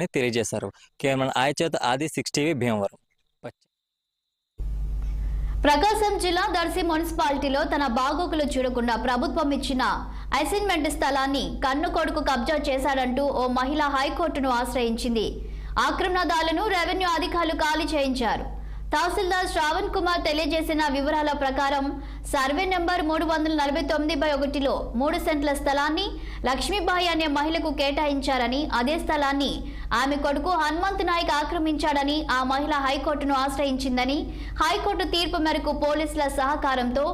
అని తెలియజేశారు. కేవలం ఆయచేత ఆది 6 టీవీ భీమవరం. ప్రకాశం జిల్లా దర్శి మున్సిపాలిటీలో తన బాగోగులు చూడకుండా ప్రభుత్వం ఇచ్చిన అసైన్మెంట్ స్థలాన్ని కన్ను కొడుకు కబ్జా చేశాడంటూ ఓ మహిళ హైకోర్టును ఆశ్రయించింది. ఆక్రమణదారులను రెవెన్యూ అధికారులు ఖాళీ చేయించారు. తహసీల్దార్ శ్రావణ్ కుమార్ తెలియజేసిన వివరాల ప్రకారం సర్వే నెంబర్ 349/1లో 3 సెంట్ల స్థలాన్ని లక్ష్మీబాయి అనే మహిళకు కేటాయించారని, అదే స్థలాన్ని ఆమె కొడుకు హనుమంత్ నాయక్ ఆక్రమించాడని ఆ మహిళ హైకోర్టును ఆశ్రయించిందని, హైకోర్టు తీర్పు మేరకు పోలీసుల సహకారంతో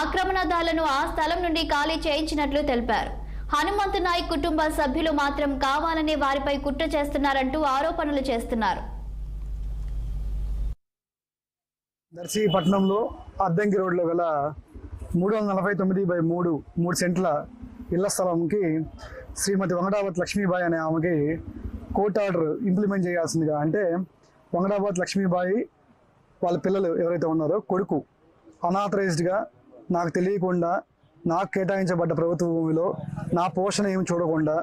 ఆక్రమణదారులను ఆ స్థలం నుండి ఖాళీ చేయించినట్లు తెలిపారు. హనుమంత్ నాయక్ కుటుంబ సభ్యులు మాత్రం కావాలనే వారిపై కుట్ర చేస్తున్నారంటూ ఆరోపణలు చేస్తున్నారు. దర్శి పట్టణంలో అద్దంకి రోడ్లో గల 349/3 సెంట్ల ఇళ్ల స్థలంకి శ్రీమతి వంగడావత్ లక్ష్మీబాయి అనే ఆమెకి కోర్టు ఆర్డర్ ఇంప్లిమెంట్ చేయాల్సిందిగా, అంటే వంగడావత్ లక్ష్మీబాయి వాళ్ళ పిల్లలు ఎవరైతే ఉన్నారో కొడుకు అనాథరైజ్డ్గా నాకు తెలియకుండా నాకు కేటాయించబడ్డ ప్రభుత్వ భూమిలో నా పోషణ ఏమి చూడకుండా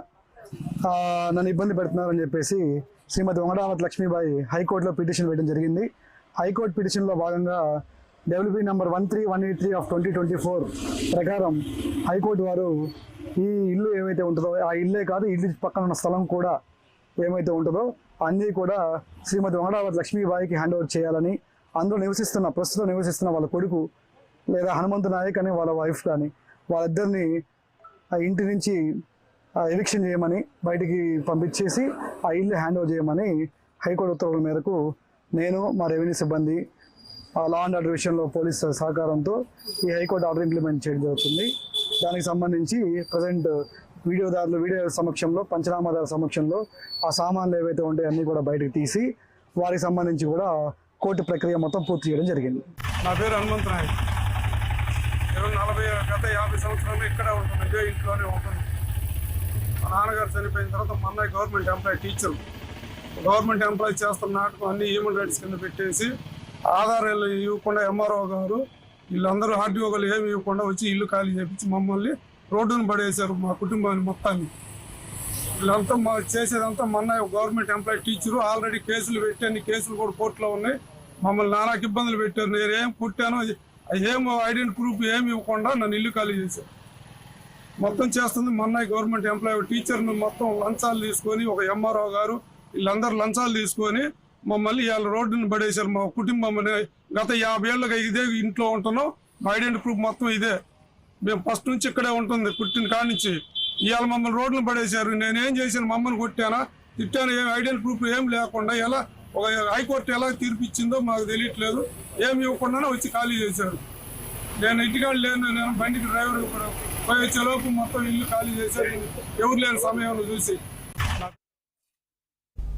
నన్ను ఇబ్బంది పెడుతున్నారని చెప్పేసి శ్రీమతి వంగడావత్ లక్ష్మీబాయి హైకోర్టులో పిటిషన్ వేయడం జరిగింది. హైకోర్టు పిటిషన్లో భాగంగా డబ్ల్యూపీ నెంబర్ 13183/2024 ప్రకారం హైకోర్టు వారు ఈ ఇల్లు ఏమైతే ఉంటుందో, ఆ ఇల్లే కాదు ఇల్లు పక్కన ఉన్న స్థలం కూడా ఏమైతే ఉంటుందో అన్నీ కూడా శ్రీమతి వంగడావత్ లక్ష్మీబాయికి హ్యాండ్ ఓవర్ చేయాలని, అందులో ప్రస్తుతం నివసిస్తున్న వాళ్ళ కొడుకు లేదా హనుమంత్ నాయక్ అనే వాళ్ళ వైఫ్ కానీ వాళ్ళిద్దరిని ఆ ఇంటి నుంచి ఎవిక్షన్ చేయమని, బయటికి పంపించేసి ఆ ఇల్లు హ్యాండ్ ఓవర్ చేయమని హైకోర్టు ఉత్తర్వుల మేరకు నేను, మా రెవెన్యూ సిబ్బంది, లా అండ్ ఆర్డర్ విషయంలో పోలీసు సహకారంతో ఈ హైకోర్టు ఆర్డర్ ఇంప్లిమెంట్ చేయడం జరుగుతుంది. దానికి సంబంధించి ప్రజెంట్ వీడియో సమక్షంలో, పంచనామాదారు సమక్షంలో ఆ సామాన్లు ఏవైతే ఉంటాయో అన్నీ కూడా బయటకు తీసి వారికి సంబంధించి కూడా కోర్టు ప్రక్రియ మొత్తం పూర్తి చేయడం జరిగింది. నా పేరు హనుమంత్ నాయక్. గత 50 సంవత్సరాలు ఇక్కడే ఉంటుంది, ఇదే ఇంట్లోనే ఉంటుంది. మా నాన్నగారు చనిపోయిన తర్వాత మా అన్నయ్య government employee, teacher. Government employee చేస్తున్న నాటకం అన్ని హ్యూమన్ రైట్స్ కింద పెట్టేసి ఆధారాలు ఇవ్వకుండా ఎంఆర్ఓ గారు వీళ్ళందరూ ఆర్డీఓ గారు ఏమి ఇవ్వకుండా వచ్చి ఇల్లు ఖాళీ చేపించి మమ్మల్ని రోడ్డును పడేశారు, మా కుటుంబాన్ని మొత్తాన్ని. వీళ్ళంతా చేసేదంతా మొన్న గవర్నమెంట్ ఎంప్లాయీ టీచరు. ఆల్రెడీ కేసులు పెట్టాను, కేసులు కూడా కోర్టులో ఉన్నాయి. మమ్మల్ని నానాకి ఇబ్బందులు పెట్టారు. నేను ఏం పుట్టానో ఏం ఐడెంటిటీ ప్రూఫ్ ఏమి ఇవ్వకుండా నన్ను ఇల్లు ఖాళీ చేశారు. మొత్తం చేస్తుంది మొన్న గవర్నమెంట్ ఎంప్లాయీ టీచర్ను మొత్తం లంచాలు తీసుకొని, ఒక ఎంఆర్ఓ గారు వీళ్ళందరూ లంచాలు తీసుకొని మమ్మల్ని ఇవాళ రోడ్డును పడేశారు. మా కుటుంబం గత 50 ఏళ్ళుగా ఇదే ఇంట్లో ఉంటున్నాం. మా ఐడెంటిటీ ప్రూఫ్ మొత్తం ఇదే. మేము ఫస్ట్ నుంచి ఇక్కడే ఉంటుంది, పుట్టిన కాడి నుంచి. ఇవాళ మమ్మల్ని రోడ్లను పడేశారు. నేనేం చేశాను, మమ్మల్ని కొట్టానా, తిట్టాను, ఏం ఐడెంటిటీ ప్రూఫ్ ఏం లేకుండా ఎలా ఒక హైకోర్టు ఎలా తీర్పు ఇచ్చిందో మాకు తెలియట్లేదు. ఏమి ఇవ్వకుండానే వచ్చి ఖాళీ చేశారు. నేను ఇంటికాడ లేను, నేను బండికి డ్రైవర్ కూడా పోయి వచ్చేలోపు మొత్తం ఇల్లు ఖాళీ చేశారు, ఎవరు లేని సమయంలో చూసి.